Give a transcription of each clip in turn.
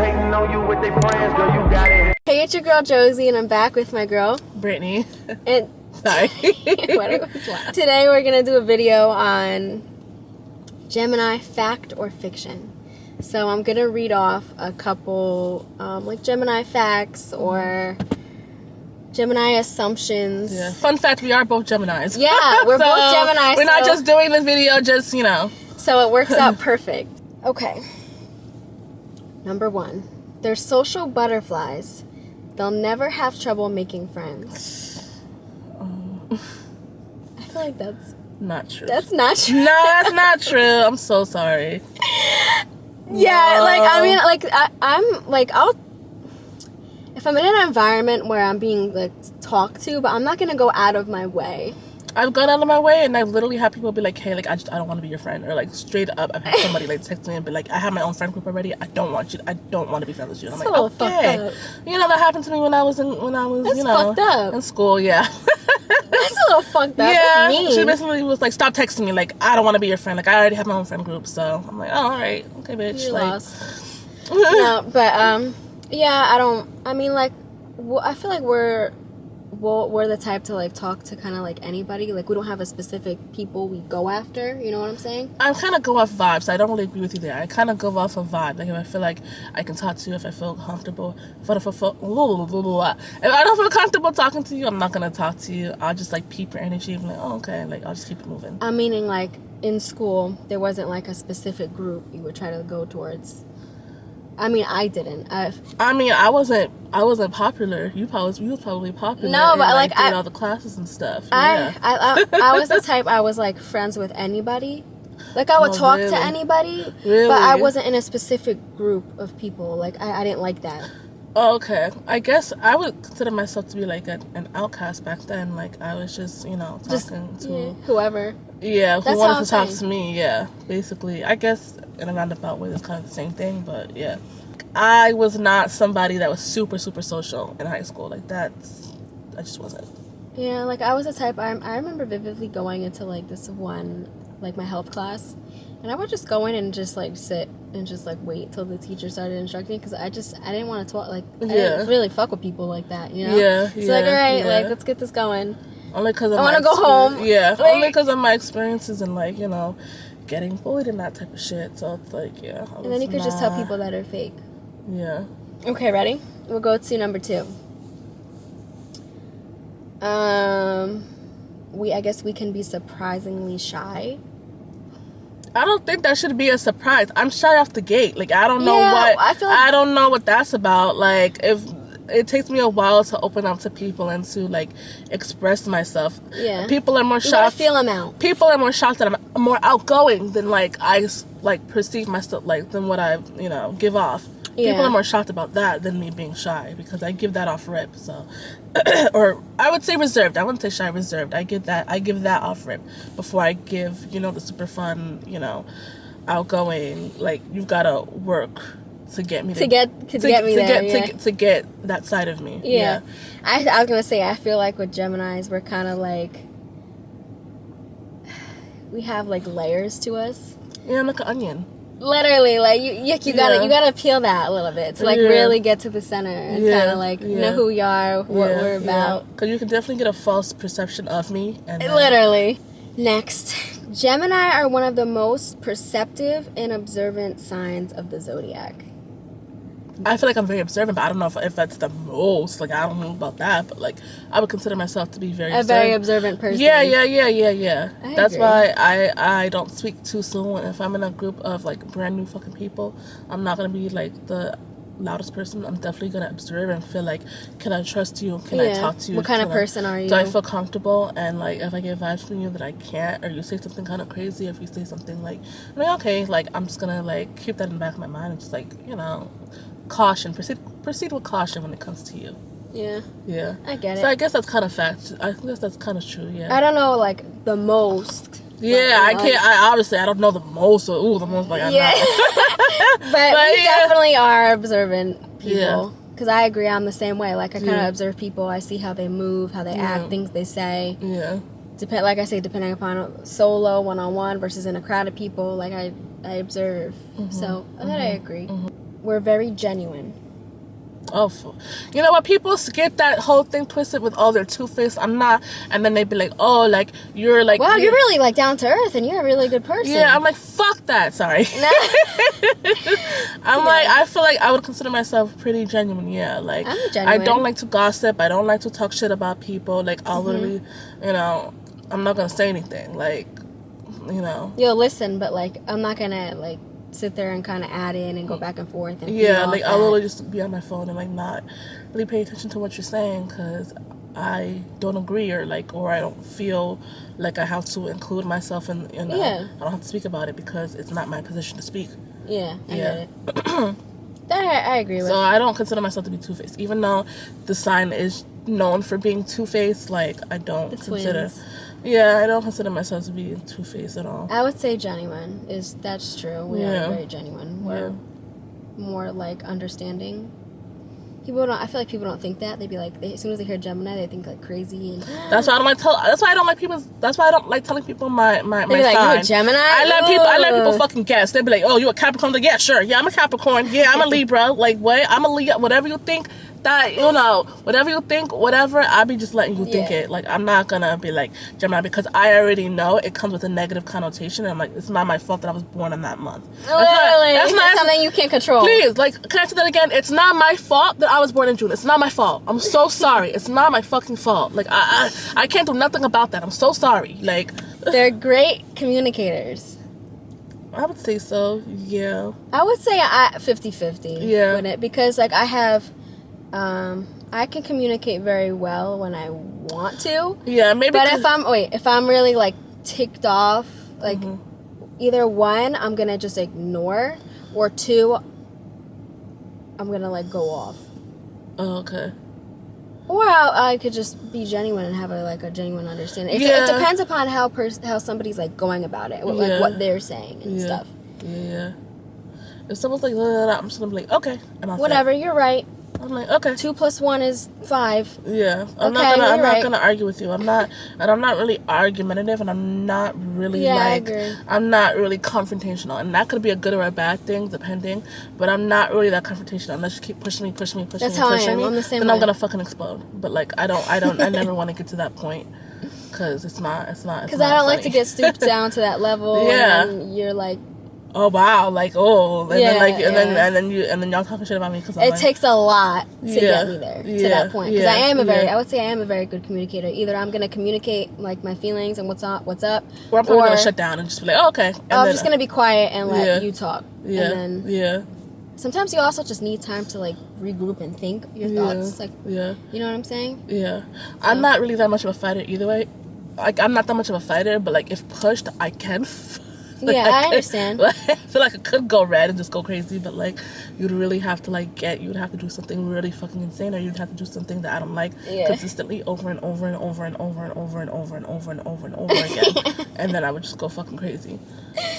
hating on you with their friends, girl, you got it. Hey, it's your girl Josie, and I'm back with my girl Brittany. And Sorry. today we're gonna do a video on Gemini, fact or fiction. So I'm gonna read off a couple like Gemini facts or Gemini assumptions. Yeah. Fun fact: we are both Geminis. Yeah, we're both Geminis. We're not just doing this video, just So it works out perfect. Okay. Number 1, they're social butterflies. They'll never have trouble making friends. I feel like that's not true. That's not true. No, that's not true. I'm so sorry. Yeah, no. like I mean, like I'm like if I'm in an environment where I'm being like talked to, but I'm not gonna go out of my way. I've gone out of my way, and I've literally had people be like, "Hey, like I don't want to be your friend," or like straight up, I've had somebody like text me and be like, "I have my own friend group already. I don't want to be friends with you." And I'm like, "Okay." That happened to me when I was That's fucked up. in school. Yeah. That's a little fucked up. Yeah. That's mean. She basically was like, "Stop texting me. Like I don't want to be your friend. Like I already have my own friend group." So I'm like, "Oh, all right, okay, bitch." You like, lost. No, but yeah, I don't. I mean, like, I feel like we're the type to like talk to kind of like anybody. Like we don't have a specific people we go after. You know what I'm saying? I kind of go off vibes. I don't really agree with you there. I kind of go off a vibe. Like if I feel like I can talk to you, if I feel comfortable, if I don't feel comfortable talking to you, I'm not gonna talk to you. I'll just like peep your energy and be like, oh, okay, like I'll just keep it moving. I'm meaning like in school, there wasn't like a specific group you would try to go towards. I mean, I didn't. I wasn't popular. You was probably popular. No, but like I did all the classes and stuff. I was the type. I was like friends with anybody. Like I would talk to anybody, really? But I wasn't in a specific group of people. Like I didn't like that. Oh, okay. I guess I would consider myself to be like an outcast back then. Like I was just talking to whoever. Yeah, who wanted to talk to me. Yeah, basically. I guess in a roundabout way, it's kind of the same thing. But yeah, I was not somebody that was super, super social in high school. Like I just wasn't. Yeah, like I was the type. I remember vividly going into like this one, like my health class, and I would just go in and just like sit and just like wait till the teacher started instructing because I didn't want to talk. Like I didn't really fuck with people like that, you know? Yeah. So like, all right, like let's get this going. Only because I want to go home. Yeah, like, only because of my experiences and like getting bullied and that type of shit. So it's like and then you could just tell people that are fake. Yeah. Okay, ready? We'll go to number 2. I guess we can be surprisingly shy. I don't think that should be a surprise. I'm shy off the gate. Like I don't know I don't know what that's about. Like if it takes me a while to open up to people and to like express myself. Yeah. People are more shocked. You gotta feel them out. People are more shocked that I'm more outgoing than like I like perceive myself like than what I give off. Yeah. People are more shocked about that than me being shy because I give that off rip. So, or I would say reserved. I wouldn't say shy, reserved. I give that off rip before I give the super fun, outgoing. Like you've got to work to get me to get that side of me. Yeah. I was gonna say I feel like with Geminis we're kind of like we have like layers to us. Yeah, I'm like an onion. Literally, like you gotta peel that a little bit to like really get to the center and kind of like know who we are, what we're about. Because you can definitely get a false perception of me. And literally. Next, Gemini are one of the most perceptive and observant signs of the zodiac. I feel like I'm very observant, but I don't know if that's the most. Like, I don't know about that, but like, I would consider myself to be very observant person. Yeah. That's agree. why I don't speak too soon. If I'm in a group of like brand new fucking people, I'm not gonna be like the loudest person. I'm definitely gonna observe and feel like, can I trust you? Can I talk to you? What kind of person are you? Do I feel comfortable? And like, if I get vibes from you that I can't, or you say something kind of crazy, if you say something like, I'm like, okay, like I'm just gonna like keep that in the back of my mind and just like caution. Proceed with caution when it comes to you. Yeah. I get it. So I guess that's kind of fact. I guess that's kind of true. Yeah. I don't know like the most. Yeah, I can't. I don't know the most. The most like I'm not. but we definitely are observant people. Yeah. Because I agree, I'm the same way. Like I kind of observe people. I see how they move, how they act, things they say. Yeah. Like I say, depending upon solo, one-on-one versus in a crowd of people. Like I observe. So that I agree. we're very genuine. Oh, you know what? People get that whole thing twisted with all their two-faced. I'm not, and then they be like, "Oh, like you're like, wow, you're really like down to earth, and you're a really good person." Yeah, I'm like, fuck that. Sorry. I'm like, I feel like I would consider myself pretty genuine. Yeah, like I'm genuine. I don't like to gossip. I don't like to talk shit about people. Like I'll literally, you know, I'm not gonna say anything. Like, you know, you'll listen, but like I'm not gonna like sit there and kind of add in and go back and forth. And like I'll literally just be on my phone and like not really pay attention to what you're saying because I don't agree or I don't feel like I have to include myself in I don't have to speak about it because it's not my position to speak. I get it. That I agree with. So I don't consider myself to be two-faced, even though the sign is known for being two-faced. Like I don't consider. I don't consider myself to be two-faced at all. I would say genuine that's true. We are very genuine. We're more like understanding. I feel like people don't think that. They'd be like, as soon as they hear Gemini, they think like crazy. And that's why I don't like That's why I don't like telling people my sign. Like, you a Gemini? I let people fucking guess. They'd be like, oh, you a Capricorn? Like, yeah, sure. Yeah, I'm a Capricorn. Yeah, I'm a Libra. Like, what? I'm a Leo. Whatever you think. That, you know, whatever you think, whatever, I'll be just letting you think it. Like, I'm not gonna be like Gemini because I already know it comes with a negative connotation. And I'm like, it's not my fault that I was born in that month. That's not something you can control. Please, like, can I say that again? It's not my fault that I was born in June. It's not my fault. I'm so sorry. It's not my fucking fault. Like, I can't do nothing about that. I'm so sorry. Like, they're great communicators. I would say so, yeah. I would say 50-50 with it because, like, I have... I can communicate very well when I want to. Yeah, maybe. But if I'm really like ticked off, like either one, I'm gonna just ignore, or two, I'm gonna like go off. Oh, okay. Or I could just be genuine and have a genuine understanding. It depends upon how somebody's like going about it, like what they're saying and stuff. Yeah. If someone's like, I'm just gonna be like, okay, whatever. You're right. I'm like, okay. 2 + 1 is 5. Yeah, I'm not gonna argue with you. I'm not really argumentative, and I'm not really I'm not really confrontational, and that could be a good or a bad thing depending. But I'm not really that confrontational unless you keep pushing me. That's how I am. I'm the same way. Then I'm gonna fucking explode. But like, I never want to get to that point because it's not. Because I don't like to get stooped down to that level. Yeah, and you're like. Oh wow! Like and then y'all talking shit about me because it takes a lot to get me there to that point. Because I would say I am a very good communicator. Either I'm gonna communicate like my feelings and what's up, or I'm probably gonna shut down and just be like, oh, okay. And I'm just gonna be quiet and let you talk. Yeah. And then sometimes you also just need time to like regroup and think your thoughts. Like you know what I'm saying? Yeah. So. I'm not really that much of a fighter either way. Like I'm not that much of a fighter, but like if pushed, I can. I understand. I feel like it could go red and just go crazy, but like you'd really have to you'd have to do something really fucking insane, or you'd have to do something that I don't like consistently over and over and over and over and over and over and over and over and over again, and then I would just go fucking crazy.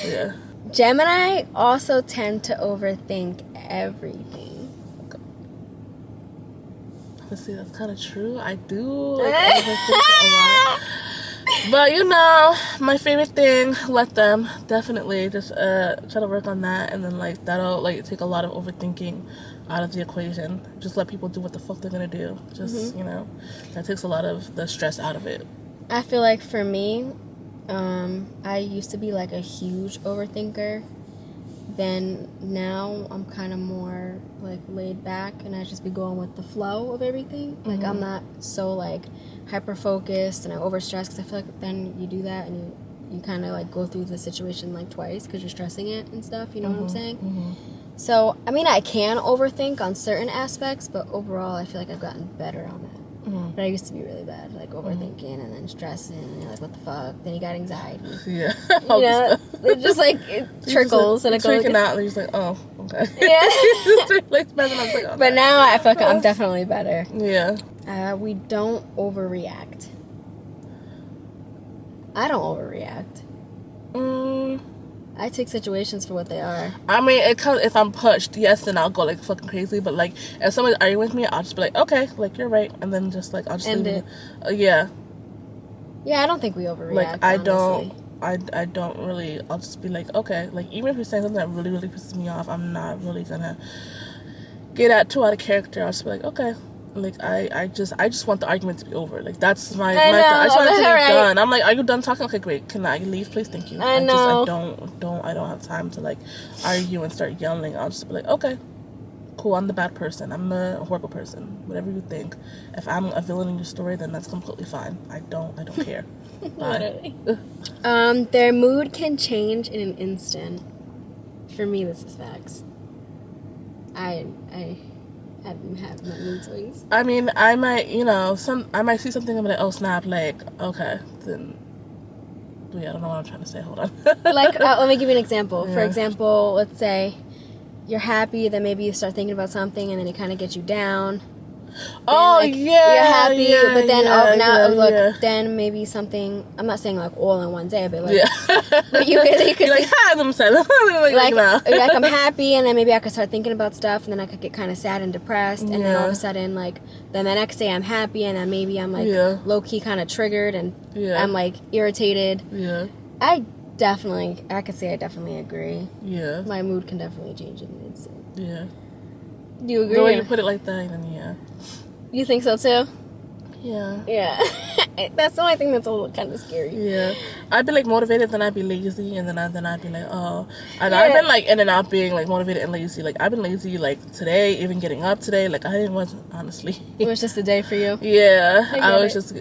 Yeah. Gemini also tend to overthink everything. Let's see, that's kind of true. I do overthink a lot. But you know, my favorite thing, let them definitely just try to work on that, and then like that'll like take a lot of overthinking out of the equation. Just let people do what the fuck they're gonna do. Just you know, that takes a lot of the stress out of it. I feel like for me, I used to be like a huge overthinker. Then now I'm kind of more like laid back, and I just be going with the flow of everything. Like I'm not so like hyper focused and I overstress, because I feel like then you do that and you kind of like go through the situation like twice because you're stressing it and stuff. You know what I'm saying? So I mean, I can overthink on certain aspects, but overall I feel like I've gotten better on that. But I used to be really bad, like overthinking and then stressing, and you're like, what the fuck? Then you got anxiety. Yeah. You know, it just like it trickles and it goes. Freaking out, and you're just like, oh, okay. Yeah. But now I feel like I'm definitely better. Yeah. We don't overreact. I don't overreact. I take situations for what they are. I mean, if I'm pushed, yes, then I'll go like fucking crazy. But like, if someone's arguing with me, I'll just be like, okay, like you're right, and then just like I'll just end it. Yeah. Yeah, I don't think we overreact. Like I don't. I don't really, I'll just be like, okay, like, even if you're saying something that really, really pisses me off, I'm not really gonna get too out of character. I'll just be like, okay. Like, I just want the argument to be over. Like, that's my I know, I just want it to be right. done. I'm like, are you done talking? Okay, great. Can I leave, please? Thank you. I know. I don't have time to, like, argue and start yelling. I'll just be like, okay, cool, I'm the bad person. I'm the horrible person. Whatever you think. If I'm a villain in your story, then that's completely fine. I don't care. Bye. Literally. Their mood can change in an instant. For me, this is facts. I have my mood swings. I mean, I might, I might see something and be like, oh snap, like, okay, then, yeah, I don't know what I'm trying to say, hold on. Like, let me give you an example. Yeah. For example, let's say you're happy, then maybe you start thinking about something, and then it kind of gets you down. Oh, like, yeah, you're happy, yeah, but then yeah. then maybe something. I'm not saying like all in one day, but like, yeah. but you could You're like, hi, themselves. like no. like I'm happy, and then maybe I could start thinking about stuff, and then I could get kind of sad and depressed, and then all of a sudden, like, then the next day I'm happy, and then maybe I'm like low key kind of triggered, and I'm like irritated. Yeah. I could say I definitely agree. Yeah. My mood can definitely change in an instant. Yeah. Do you agree? The way you put it like that, then yeah. You think so too? Yeah. Yeah. That's the only thing that's a little kind of scary. Yeah. I'd be like motivated, then I'd be lazy, and then I'd be like, oh. And I've been like in and out being like motivated and lazy. Like, I've been lazy like today, even getting up today. Like, I wasn't, honestly. It was just a day for you. Yeah. I was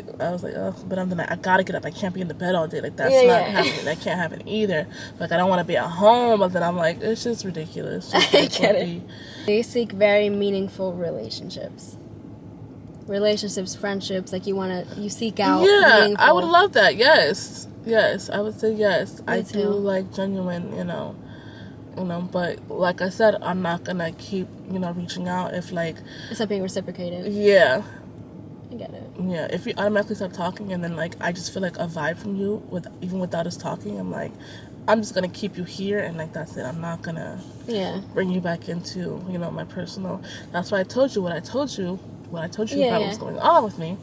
like, oh, but I'm like, I gotta get up. I can't be in the bed all day. Like, that's not happening. That can't happen either. Like, I don't want to be at home, but then I'm like, it's just ridiculous. Just I get it. They seek very meaningful relationships, friendships. Like, you seek out. Yeah, meaningful. I would love that. Yes, I would say yes. Me I too. do like genuine, but like I said, I'm not gonna keep, reaching out if like It's not being reciprocated. Yeah. I get it. Yeah, if you automatically stop talking and then like I just feel like a vibe from you even without us talking, I'm like, I'm just gonna keep you here and like that's it. I'm not gonna bring you back into, my personal. That's why I told you what I told you about what's going on with me.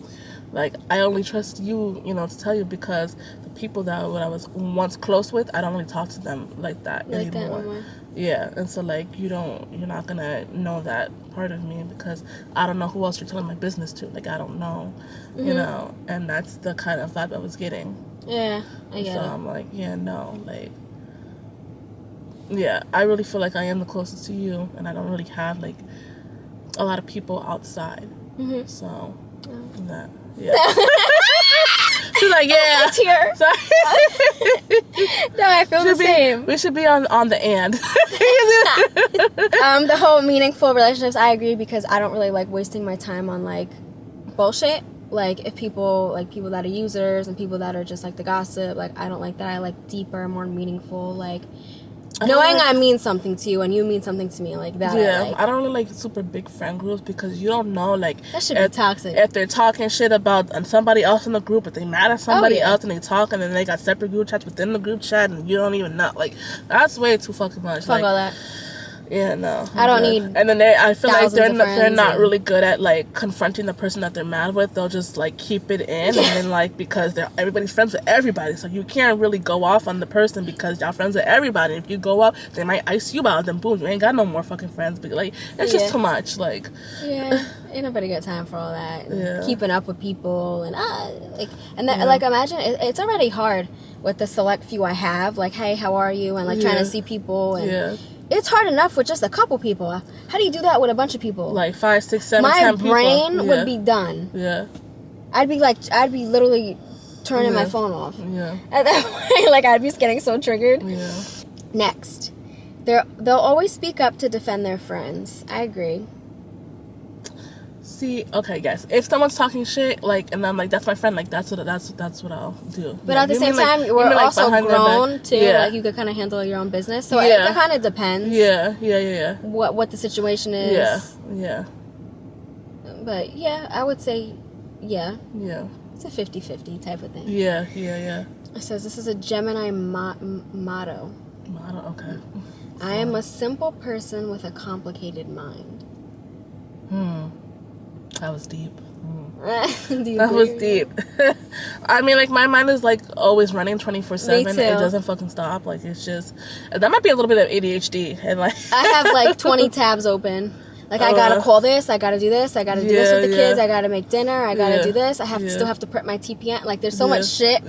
Like, I only trust you, to tell you, because the people that I was once close with, I don't really talk to them like that anymore. Yeah, and so like you're not gonna know that part of me because I don't know who else you're telling my business to. Like, I don't know, and that's the kind of vibe I was getting. Yeah, I get it. So I'm like, I really feel like I am the closest to you, and I don't really have like a lot of people outside. So that, she's like, yeah. Tear. No, I feel the same. We should be on the and. The whole meaningful relationships, I agree, because I don't really like wasting my time on like bullshit. Like, if people that are users and people that are just like the gossip, like, I don't like that. I like deeper, more meaningful, like knowing I mean something to you and you mean something to me, like that. Yeah, I don't really like super big friend groups because you don't know, like, that should be toxic. If they're talking shit about somebody else in the group, if they mad at somebody else and they talk and then they got separate group chats within the group chat and you don't even know, like, that's way too fucking much. Fuck all that. Yeah, no. I don't need. And then I feel like they're not really good at like confronting the person that they're mad with. They'll just like keep it in, and then like because everybody's friends with everybody, so you can't really go off on the person because y'all friends with everybody. If you go up, they might ice you out. Then boom, you ain't got no more fucking friends. But like it's just too much. Like ain't nobody got time for all that. Yeah. Keeping up with people and like imagine it's already hard with the select few I have. Like, hey, how are you? And like trying to see people and. It's hard enough with just a couple people. How do you do that with a bunch of people? Like 5, 6, 7, My 10 people. My brain would be done. Yeah. I'd be literally turning my phone off. Yeah. At that point, like, I'd be getting so triggered. Yeah. Next. They'll always speak up to defend their friends. I agree. See, okay, guys. If someone's talking shit, like, and I'm like, that's my friend, like, that's what I'll do. But at the same time, we're also grown too. Yeah. Like, you could kind of handle your own business. So it kind of depends. Yeah. What the situation is. Yeah. But yeah, I would say, Yeah. It's a 50-50 type of thing. Yeah. It says this is a Gemini motto. Motto, okay. I am a simple person with a complicated mind. That was deep. That was deep. I mean, like, my mind is, like, always running 24/7. Me too. It doesn't fucking stop. Like, it's just... That might be a little bit of ADHD. And, like... I have, like, 20 tabs open. Like, I gotta call this, I gotta do this, I gotta do this with the kids, I gotta make dinner, I gotta do this, I still have to prep my TPN. Like, there's so much shit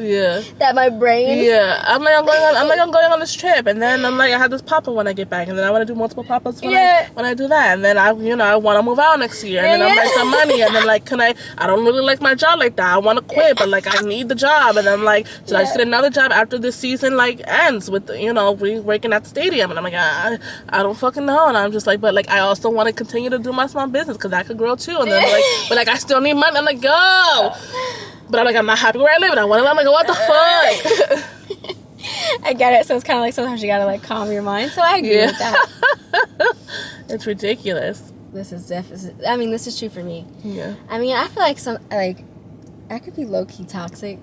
that my brain... Yeah. I'm going on this trip, and then I'm like, I have this pop-up when I get back, and then I want to do multiple pop-ups when I do that, and then I want to move out next year, and then I'm like, some money, and then, like, I don't really like my job like that, I want to quit, but, like, I need the job, and I'm like, should I just get another job after this season, like, ends with, we working at the stadium, and I'm like, I don't fucking know, and I'm just like, but, like, I also want to continue to do my small business because that could grow too, and then like I still need money. I'm like, go, but I'm like, I'm not happy where I live, and I want to. I'm like, what the fuck? I get it. So it's kind of like sometimes you gotta like calm your mind. So I agree with that. It's ridiculous. This is I mean, this is true for me. Yeah. I mean, I feel like I could be low key toxic.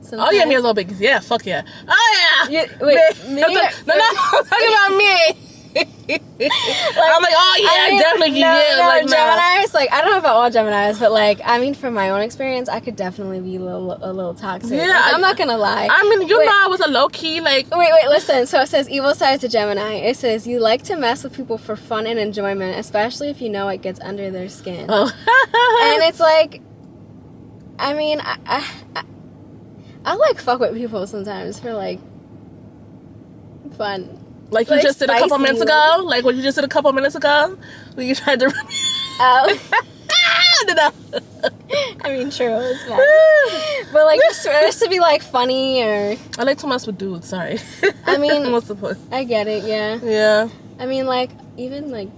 Sometimes. Oh yeah, me a little bit. Yeah, fuck yeah. Oh yeah. Wait, me? No, I'm talking about me. I'm like, oh yeah, I mean, definitely like Geminis. Like, I don't know about all Geminis, but like, I mean, from my own experience, I could definitely be a little toxic. Yeah, like, I'm not gonna lie. I mean, know, I was a low key like. Wait, listen. So it says evil side to Gemini. It says you like to mess with people for fun and enjoyment, especially if you know it gets under their skin. Oh. And it's like, I mean, I like fuck with people sometimes for like fun. Like you just did a couple minutes ago? Like what you just did a couple minutes ago? When you tried to... Oh. I mean, true, it's fine. But like, just to be like funny or... I like to mess with dudes, sorry. I mean... What's the point? I get it, yeah. Yeah. I mean, like, even like...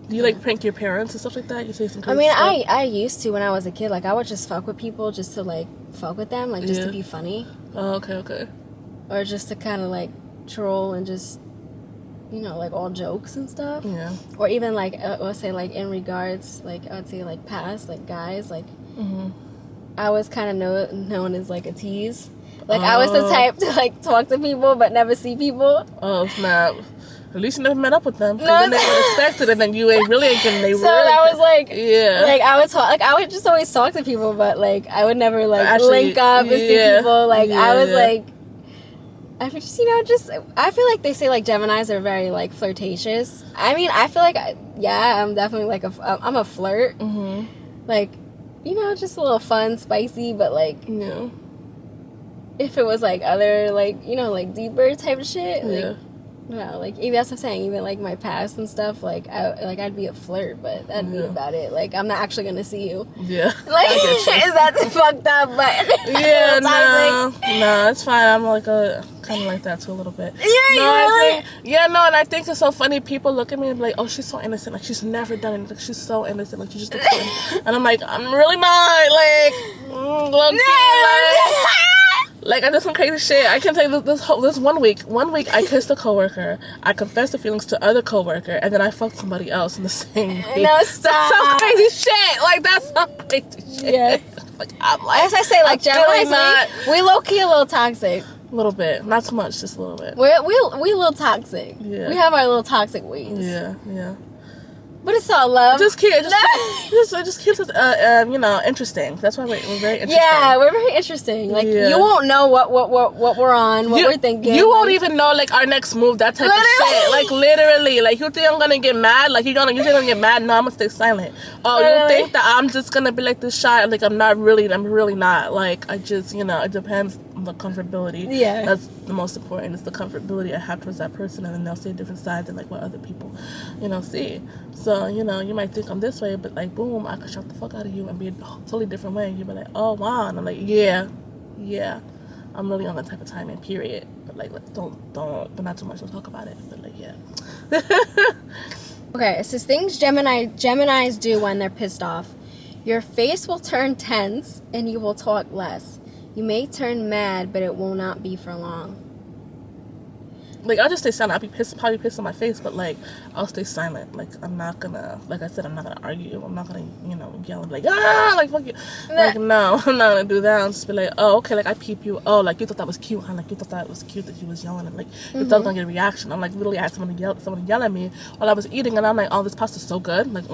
Do you like prank your parents and stuff like that? You say some crazy stuff? I used to when I was a kid. Like, I would just fuck with people just to like fuck with them. Like, just to be funny. Oh, okay. Or just to kind of like... troll and just, you know, like all jokes and stuff. Yeah. Or even like let's say like in regards, like I would say like past like guys, like I was kind of known as like a tease. Like I was the type to like talk to people but never see people. Oh snap! At least you never met up with them. No, then they would expect it, and then you ain't really getting. So that was like, yeah. Like I would talk, like I would just always talk to people, but like I would never like actually, link up and see people. Like I was like. I just, you know, I feel like they say, like, Geminis are very, like, flirtatious. I mean, I feel like, I'm definitely, like, I'm a flirt. Mm-hmm. Like, you know, just a little fun, spicy, but, like, if it was, like, other, like, you know, like, deeper type of shit, like, you know, like, even that's what I'm saying, even, like, my past and stuff, like, I'd be a flirt, but that'd be about it. Like, I'm not actually gonna see you. Yeah. Like, is that fucked up, but... Yeah, no, it's fine. I'm, like, kind of like that too a little bit. Yeah, and I think it's so funny. People look at me and be like, "Oh, she's so innocent. Like she's never done anything. She's so innocent. Like she just looks so innocent." And I'm like, I'm really not. Like, like I did some crazy shit. I can tell you this one week. One week I kissed a coworker. I confessed the feelings to other coworker, and then I fucked somebody else in the same week. No, stop. That's some crazy shit. Like that's some crazy shit. Yeah. Like I'm like, as I say, like Gemini, we low key a little toxic. A little bit, not too much, just a little bit. We a little toxic. Yeah. We have our little toxic ways. Yeah. But it's all love. Just keeps us, you know, interesting. That's why we're very interesting. Yeah, we're very interesting. Like you won't know what we're on, what we're thinking. You won't even know like our next move, that type of shit. Like literally, like you think I'm gonna get mad? Like you think I'm gonna get mad? No, I'm gonna stay silent. Oh, you think that I'm just gonna be like this shy? Like I'm really not. Like I just, you know, it depends on the comfortability. Yeah, that's the most important. It's the comfortability I have towards that person, and then they'll see a different side than like what other people, you know, see. So, you know, you might think I'm this way, but like, boom, I could shock the fuck out of you and be a totally different way. And you'll be like, oh, wow. And I'm like, yeah. I'm really on that type of timing, period. But like, but not too much. We'll talk about it. But like, yeah. Okay, it says things Geminis do when they're pissed off. Your face will turn tense and you will talk less. You may turn mad, but it will not be for long. like, I'll just stay silent. I'll be probably pissed on my face, but, like, I'll stay silent. Like, I'm not gonna, like I said, I'm not gonna argue. I'm not gonna, you know, yell and be like, ah, like, fuck you. Like, no, I'm not gonna do that. I'll just be like, oh, okay, like, I peep you. Oh, like, you thought that was cute, huh? Like, you thought that was cute that he was yelling, and, like, you thought I was gonna get a reaction. I'm, like, literally had someone yell at me while I was eating, and I'm like, oh, this pasta's so good. Like,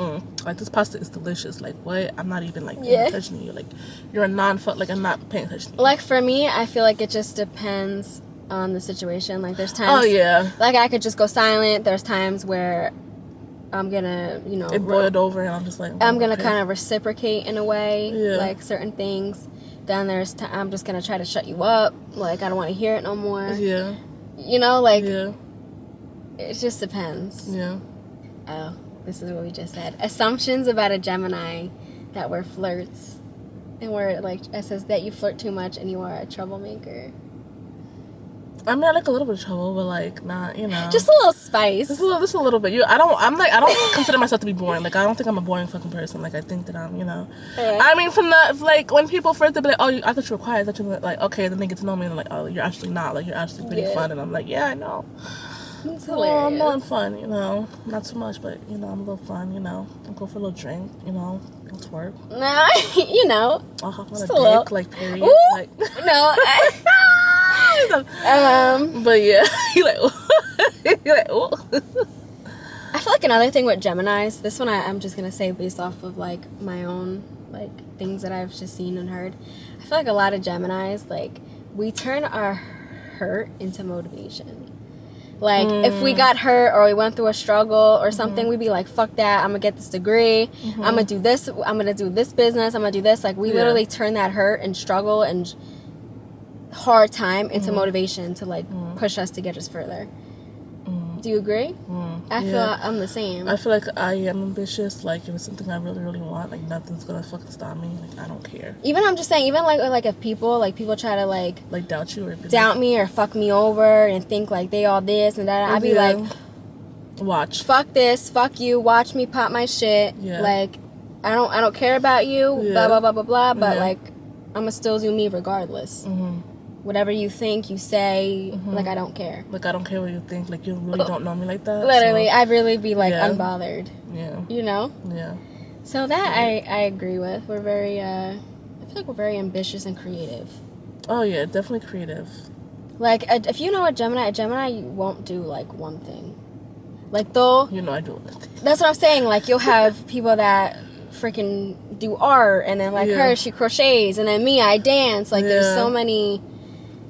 like, this pasta is delicious. Like, what? I'm not even, like, paying attention to you. Like, you're a like, I'm not paying attention to you. Like, for me, I feel like it just depends on the situation. Like, there's times, like, I could just go silent. There's times where I'm gonna, you know, it boiled over, and I'm just like, I'm gonna kind of reciprocate in a way, like certain things. Then there's I'm just gonna try to shut you up. Like, I don't want to hear it no more. Yeah. You know, like, it just depends. Yeah. Oh, this is what we just said. Assumptions about a Gemini that we're flirts, and we're like, it says that you flirt too much and you are a troublemaker. I mean, I like a little bit of trouble, but, like, not, you know. Just a little spice. Just a little bit. I don't consider myself to be boring. Like, I don't think I'm a boring fucking person. Like, I think that I'm, you know. Yeah. I mean, from the, like, when people first, they'll be like, oh, I thought you were quiet. I thought you were, like, okay, then they get to know me, and they're like, oh, you're actually not. Like, you're actually pretty fun. And I'm like, yeah, I know. It's hilarious. I'm not fun, you know. Not too much, but, you know, I'm a little fun, you know. I'll go for a little drink, you know. I'll twerk. Nah, you know. I'll hop on a dick, like, period. Ooh, like, no. But yeah, you're like, oh. I feel like another thing with Geminis, this one I'm just gonna say based off of, like, my own, like, things that I've just seen and heard. I feel like a lot of Geminis, like, we turn our hurt into motivation. Like, if we got hurt or we went through a struggle or something, we'd be like, fuck that, I'm gonna get this degree, I'm gonna do this, I'm gonna do this business, I'm gonna do this. Like, we literally turn that hurt and struggle and hard time into motivation to, like, push us to get us further. Do you agree? I feel I'm the same. I feel like I am ambitious. Like, if it's something I really, really want, like, nothing's gonna fucking stop me. Like, I don't care. Even, I'm just saying, even, like if people try to, like doubt you or doubt me or fuck me over and think, like, they all this and that, I'd be like, watch. Fuck this, fuck you, watch me pop my shit. Yeah. Like, I don't care about you, blah, blah, blah, blah, blah, but, like, I'ma still do me regardless. Whatever you think, you say, like, I don't care. Like, I don't care what you think. Like, you really don't know me like that. Literally, I'd really be, like, unbothered. Yeah. You know? Yeah. So that I agree with. We're very, I feel like we're very ambitious and creative. Oh, yeah, definitely creative. Like, if you know a Gemini won't do, like, one thing. Like, though... You know I do. That's what I'm saying. Like, you'll have people that freaking do art, and then, like, her, she crochets, and then me, I dance. Like, there's so many...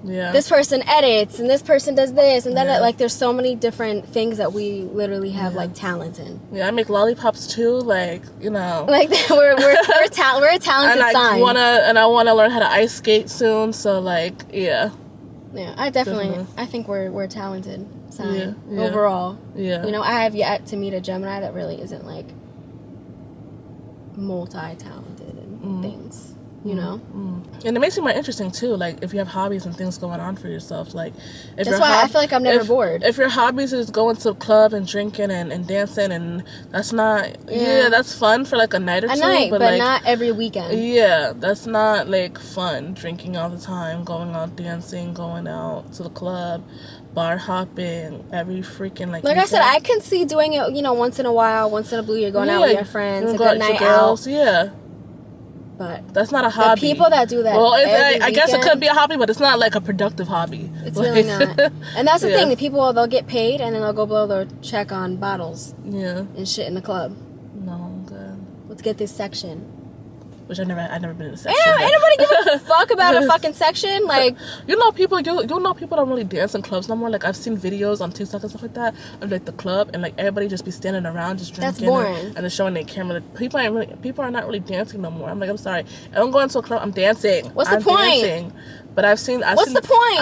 Yeah. This person edits, and this person does this, and that. Like, there's so many different things that we literally have, like, talent in. Yeah, I make lollipops too. Like, you know, like we're a talented sign. I wanna learn how to ice skate soon. So, like, yeah, I definitely. I think we're a talented sign overall. Yeah, you know, I have yet to meet a Gemini that really isn't, like, multi-talented in things. You know? And it makes it more interesting, too. Like, if you have hobbies and things going on for yourself. Like, if that's why I feel like I'm never bored. If your hobbies is going to a club and drinking and dancing, and that's not... Yeah, that's fun for, like, a night or two. But like, not every weekend. Yeah, that's not, like, fun. Drinking all the time, going out dancing, going out to the club, bar hopping, every freaking, like I said, I can see doing it, you know, once in a while, once in a blue, you're going out with your friends, a good night out. Yeah. But that's not a hobby. The people that do that, well, I guess it could be a hobby, but it's not, like, a productive hobby. It's really not. And that's the thing. The people, they'll get paid, and then they'll go blow their check on bottles. Yeah. And shit in the club. No, good. Let's get this section. Which I've never been in a section. Ain't nobody give a fuck about a fucking section. Like, you know, people don't really dance in clubs no more. Like, I've seen videos on TikTok and stuff like that of, like, the club, and, like, everybody just be standing around just drinking. That's boring. And they're showing their camera. People are not really dancing no more. I'm like, I'm sorry. I don't go into a club. I'm dancing. What's the point? Dancing. But I've seen the point?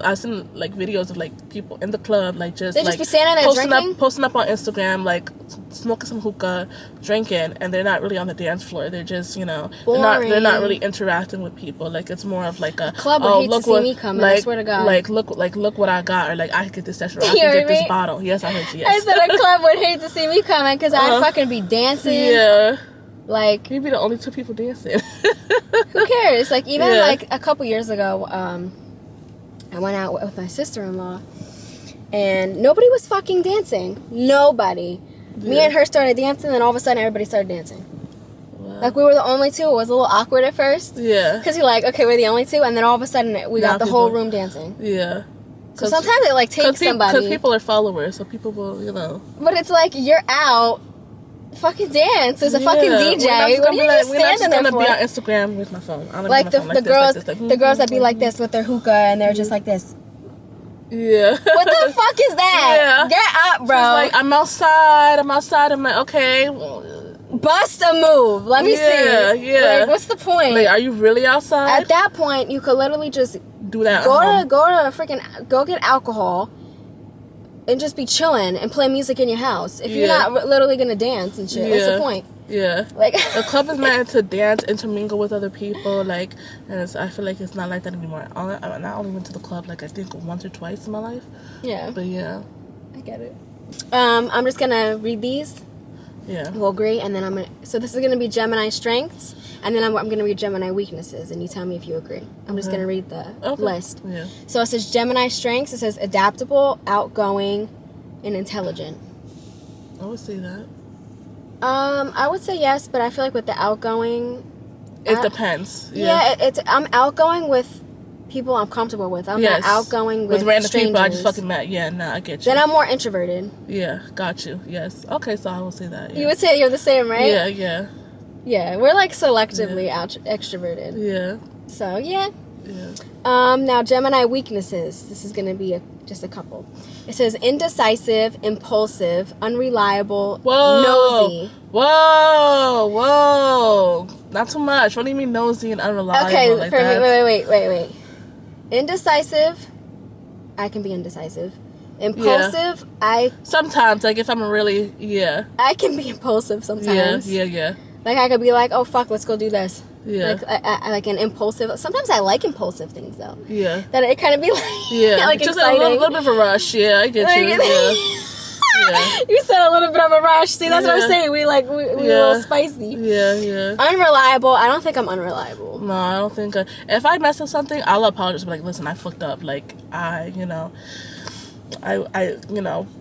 I've seen like videos of, like, people in the club, like, just they just be standing there drinking, posting up on Instagram, like, smoking some hookah, drinking, and they're not really on the dance floor. They're just, you know, they're not really interacting with people. Like, it's more of, like, a club would hate to see me coming. Like, I swear to God. Like, look what I got, or, like, I could get this session, or I could get this bottle. Yes, I heard you. Yes. I said a club would hate to see me coming because I'd fucking be dancing. Yeah. Like, you'd be the only two people dancing. Who cares? Like, even like a couple years ago, I went out with my sister-in-law, and nobody was fucking dancing. Nobody. Me and her started dancing, and then all of a sudden everybody started dancing. Wow. Like, we were the only two. It was a little awkward at first. Yeah. Because you're like, okay, we're the only two, and then all of a sudden we got the whole room dancing. Yeah. So sometimes it, like, takes somebody. Because people are followers, so people will, you know. But it's like, you're out, fucking dance. There's a fucking DJ. What are you just standing there for? We're not just going to be on Instagram with my phone. I don't Like, my phone the girls that be like this with their hookah, and they're just like this. Yeah. What the fuck is that? Yeah. Get up, bro. She's like, I'm outside. I'm like, okay. Bust a move. Let me see. Yeah. Like, what's the point? Like, are you really outside? At that point, you could literally just do that. Go get alcohol and just be chilling and play music in your house. If you're not literally gonna dance and shit, what's the point? Yeah. Like, the club is meant to dance, intermingle with other people, like, and I feel like it's not like that anymore. I only went to the club, like, I think once or twice in my life. Yeah. But yeah. I get it. I'm just gonna read these. Yeah. We'll agree, and then so this is gonna be Gemini strengths, and then I'm gonna read Gemini weaknesses, and you tell me if you agree. I'm just gonna read the list. Yeah. So it says Gemini strengths. It says adaptable, outgoing, and intelligent. I would say that. I would say yes, but I feel like with the outgoing, it depends. Yeah, I'm outgoing with people I'm comfortable with. I'm not outgoing with random strangers. people I just fucking met. Yeah, nah, I get you. Then I'm more introverted. Yeah, got you. Yes. Okay, so I will say that. Yeah. You would say you're the same, right? Yeah, yeah. Yeah, we're like selectively extroverted. Yeah. So yeah. Yeah. Now Gemini weaknesses. This is gonna be just a couple. It says indecisive, impulsive, unreliable, nosy. Whoa. Not too much. What do you mean nosy and unreliable? Okay, like for that? me, wait. Indecisive. I can be indecisive. Impulsive. Sometimes, like, if I'm really, I can be impulsive sometimes. Yeah. Like, I could be like, oh fuck, let's go do this. Yeah. Like, I like an impulsive. Sometimes I like impulsive things though. Yeah. That it kind of be like, like just exciting. a little bit of a rush. Yeah, I get you. Yeah. You said a little bit of a rush. See, that's what I'm saying. We a little spicy. Yeah. Unreliable. I don't think I'm unreliable. No, I don't think. If I mess up something, I'll apologize. But like, listen, I fucked up. Like, I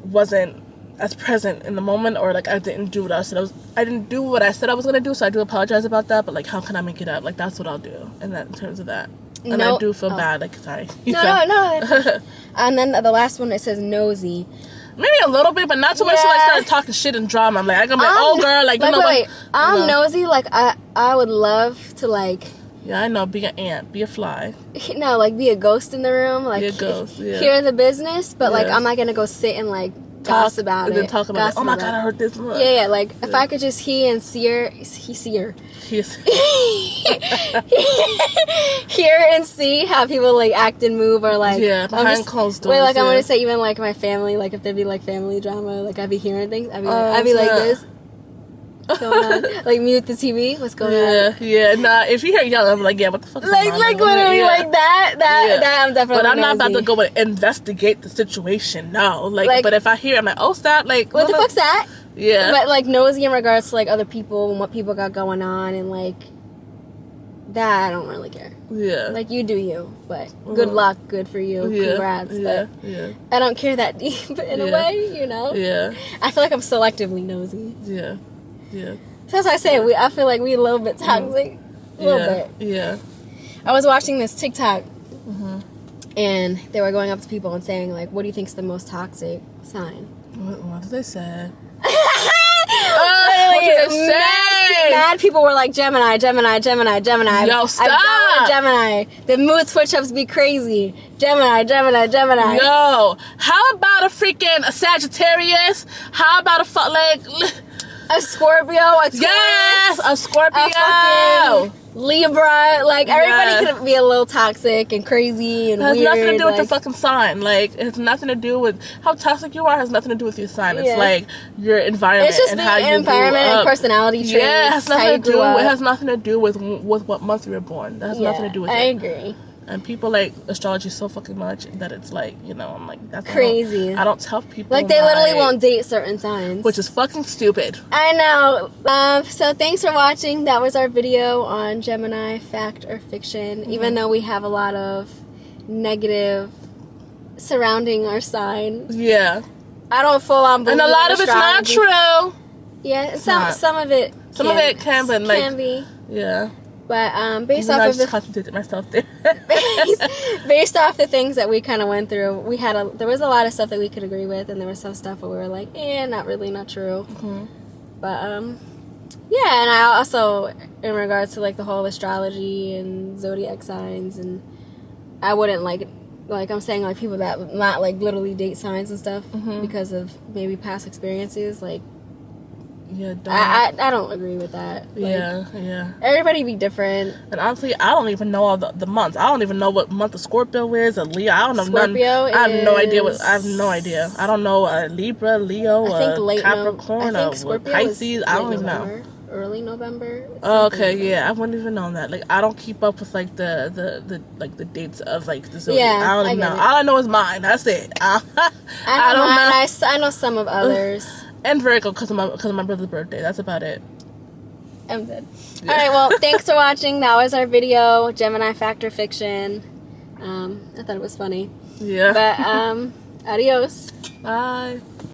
wasn't as present in the moment, or like I didn't do what I said I didn't do what I said I was gonna do. So I do apologize about that. But like, how can I make it up? Like, that's what I'll do. And that in terms of that. And I do feel bad. Like, sorry. No. And then the last one, it says nosy. Maybe a little bit, but not too much to like start talking shit and drama. I'm like, I'm gonna be like, oh girl, like, you know, wait. I'm nosy. Like, I would love to like. Yeah, I know. Be an ant. Be a fly. No, like, be a ghost in the room. Like, be a ghost. Yeah. Hear the business, but like, I'm not gonna go sit and like gossip about and it. then talk about it. Oh my god, I heard this. Yeah. Like, if I could just hear and see her. Hear and see how people like act and move, or like behind closed doors. Wait, like, I want to say even like my family, like if there'd be like family drama, like I'd be hearing things. I'd be like this. What's going on? Like, mute the TV. What's going on? Yeah. Nah, if you hear yelling, I'm like, yeah, what the fuck is going on? Like literally like that. I'm definitely. But I'm not nosy. about to go and investigate the situation. No, like, but if I hear, I'm like, oh, stop. Like, what the fuck's that? Yeah. But like nosy in regards to like other people and what people got going on, and like that I don't really care. Yeah. Like, you do you, but good luck, good for you, congrats. Yeah. I don't care that deep in a way, you know. Yeah. I feel like I'm selectively nosy. Yeah. That's why I say I feel like we a little bit toxic. A little bit. Yeah. I was watching this TikTok, and they were going up to people and saying like, "What do you think's the most toxic sign?" What did they say? What did they say? Mad people were like Gemini. Yo, stop. I'm Gemini. The mood switch-ups be crazy. Gemini. Yo, how about a Sagittarius? How about a Scorpio, a Taurus, yes, a Scorpio, a fucking Libra. Like, everybody could be a little toxic and crazy and weird. It has nothing to do with your fucking sign. Like, it has nothing to do with how toxic you are. It has nothing to do with your sign. It's like your environment. It's just and the how you environment and personality traits. Yeah, it has nothing to do with what month you were born. That has nothing to do with it. I agree. And people like astrology so fucking much that it's like, you know, I'm like, that's crazy. I don't tell people. Like, they literally won't date certain signs. Which is fucking stupid. I know. So thanks for watching. That was our video on Gemini, fact or fiction. Even though we have a lot of negative surrounding our sign. Yeah. I don't full on believe And a lot in of it's not astrology. true. Yeah, not. some of it can be. Yeah. But based Even though off I of just contradicted myself there. based off the things that we kind of went through, there was a lot of stuff that we could agree with, and there was some stuff where we were like, not really, not true. Mm-hmm. But yeah, and I also, in regards to like the whole astrology and zodiac signs, and I wouldn't like I'm saying, like people that not like literally date signs and stuff because of maybe past experiences, like. Yeah, I don't agree with that. Like, yeah. Everybody be different. And honestly, I don't even know all the months. I don't even know what month of Scorpio is, or Leo. I don't know Scorpio none. I have no idea. I have no idea. I don't know Libra, Leo, Capricorn, or Pisces. I don't even know. Early November. Okay, yeah, I wouldn't even know that. Like, I don't keep up with like the dates of like the zodiac. Yeah, I don't even know. All I know is mine. That's it. I don't know. I know some of others. And Virgo, because of my brother's birthday. That's about it. I'm good. Yeah. All right, well, thanks for watching. That was our video, Gemini Fact or Fiction. I thought it was funny. Yeah. But, adios. Bye.